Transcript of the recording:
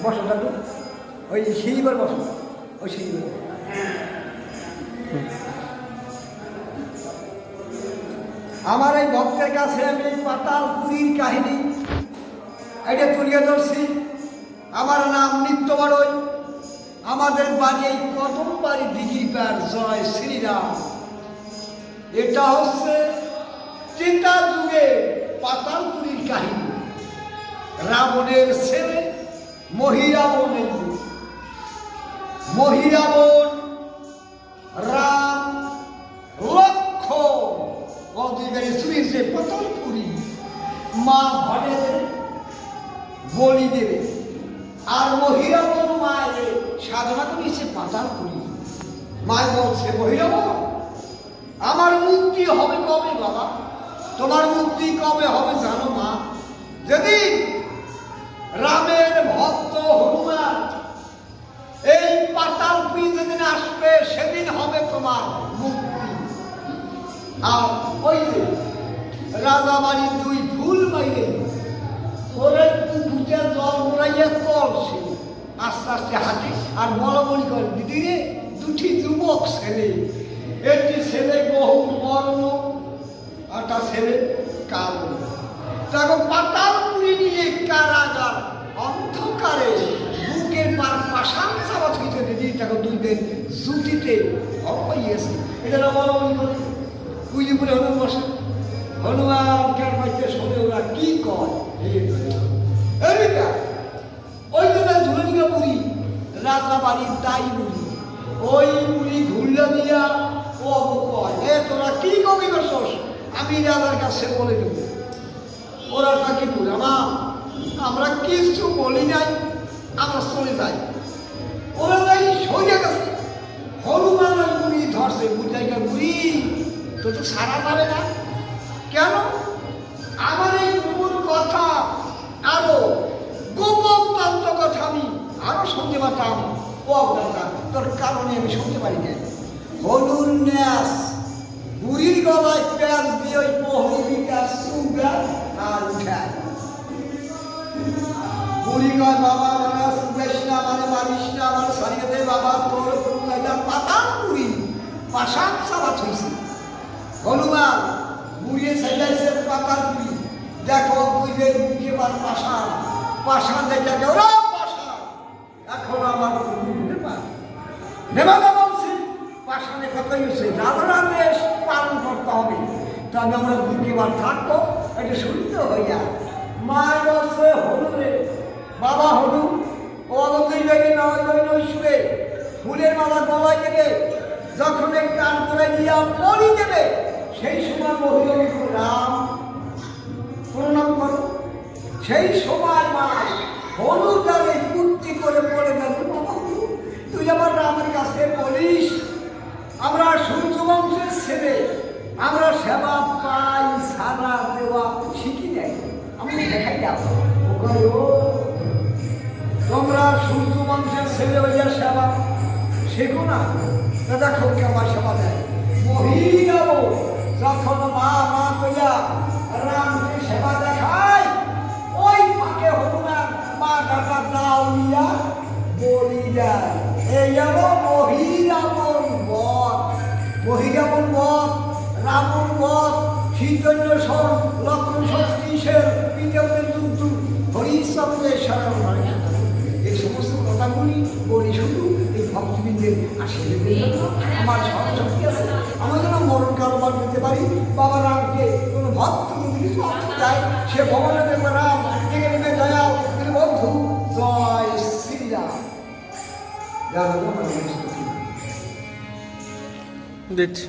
বসো দাদু, ওই সেইবার বসো, ওই সেইবার। আমার এই ভক্তের কাছে আমি পাতালপুরীর কাহিনী এটা তুলিয়ে ধরছি। আমার নাম নিত্য বড়ই, আমাদের বাড়ি এই কদম বাড়ি দিঘির পার, জয় শ্রীরাম। এটা হচ্ছে চিন্তা যুগে পাতালপুরীর কাহিনী। রাবণের ছেলে মহিরাবণের, মহিরাবণ রাম লক্ষ্মণ অধিকারী শুয়েছে পাতালপুরী। মা ভরে বলি দেবে, আর মহিরাবণ মায়ের সাধনা করেছে পাতালপুরী। মায় বলছে, মহিরাবণ আমার মুক্তি হবে কবে বাবা? তোমার মুক্তি কবে হবে জানো মা? যেদিন রামের ভক্ত হনুমান এই পাতালপুরী যেদিন আসবে সেদিন হবে তোমার মুক্তি। আর ওই রাজা বাড়ির দুই ফুল বাইরে ওরা দুটা জল মোড়াইয়া কলসে আস্তে আস্তে হাঁটে আর বলা বলি করে, দিদি রে দুটি যুবক ছেলে, একটি ছেলে বহু বর্ণ আর তার ছেলে কালো। তখন পাতালপুরী নিয়ে কারাগার অন্ধকারে বুকের পার পাশান চাবাত হইতে দিদি তখন দুই দিন জুটিতে হইয়াছে। এটা বলা বলি করে বুঝি বলে হনুমান বসে, হনুমান কেন পাইতে শোনে ওরা কি কয়। ওই দিকে ধুলিকা বুড়ি রাজা বাড়ির তাই বুড়ি, ওই বুড়ি ঘুরলে দিয়া ও কয়, এ তোরা কি কবি করছস? আমি রাজার কাছে বলে দেব। ওরা তাকে বলে, মা আমরা কিছু বলি নাই, আমরা চলে যাই। ওরা যাই সইয়া গেছে। হনুমান ওই বুড়ি ধরছে, বুড়িটাকে বুড়ি তো তো সারা পাবে না কেন? আমার এই গোপন কথা আরো গোপন তন্ত্র কথা আমি আরো শুনতে পারতাম, ও তোর কারণে আমি শুনতে পারি না। হলুর ন্যাস বুড়ির গলায় প্যাঁচ দিয়ে ওই পহলিকা সুগা আর উঠায়। বুড়ি কয়, বাবা মানে সুবেশ না, মানে মারিস না, মানে সারিয়ে দে বাবা, তোর পাতালপুরী পাশান চাবাত হয়েছে। হনুমান বুড়িয়ে সাইডাইছে পাতালপুরী, দেখো বুঝের মুখে বার পাশান, পাশান দেখে ওরা পাশান এখন আমার বুঝতে পারে নেবাদা বলছে পাশানে কথাই হচ্ছে রাধারা দেশ পালন করতে হবে। তবে আমরা বুকে বার থাকবো, এটা শুনতে হইয়া মায়ের বলছে, হলুরে বাবা হলু ও অলঙ্কারী ব্যাগে নয় শুয়ে ফুলের মালা গলায় দেবে, যখন এই কান করে দিয়া পরি দেবে সেই সময় মহিলা রাম প্রণাম করো। সেই সময় মা হলুদ ডালে কুর্তি করে পড়ে গেল, তুই আমার রামের কাছে বলিস আমরা সূর্য বংশের ছেলে, আমরা সেবা পাই সারা দেওয়া শিখি নাই, আমি দেখাই যাবো। তোমরা সূর্য বংশের ছেলে হইয়া সেবা শেখো না, দেখো কে আমার সেবা দেয়। মহিলা যখন মা মা কইয়া রামকে সেবা দেখায়, ওই ফাঁকে হনুমান মা টাকা দাও নিয়া বলি যায়। এই আমার মহিরাবণ বধ, মহিরাবণ বধ, রাবণ বধ, শীতন্য সর লক্ষণ ষষ্ঠীশের পিতাদের যুদ্ধ হরিচন্দ্রের শরণ। এই সমস্ত কথাগুলি বলি শুধু এই ভক্তবৃন্দের আশীর্বাদের জন্য। আমার সহশক্তি আছে, আমরা যেন মরণ কারবার দিতে পারি। বাবা রামকে কোনো ভক্ত যদি কিছু অর্থ দেয়, সে ভগবানের দেখবে রাম থেকে নেমে দয়াল তিনি বন্ধু। জয় শ্রীরাম। দিচ্ছি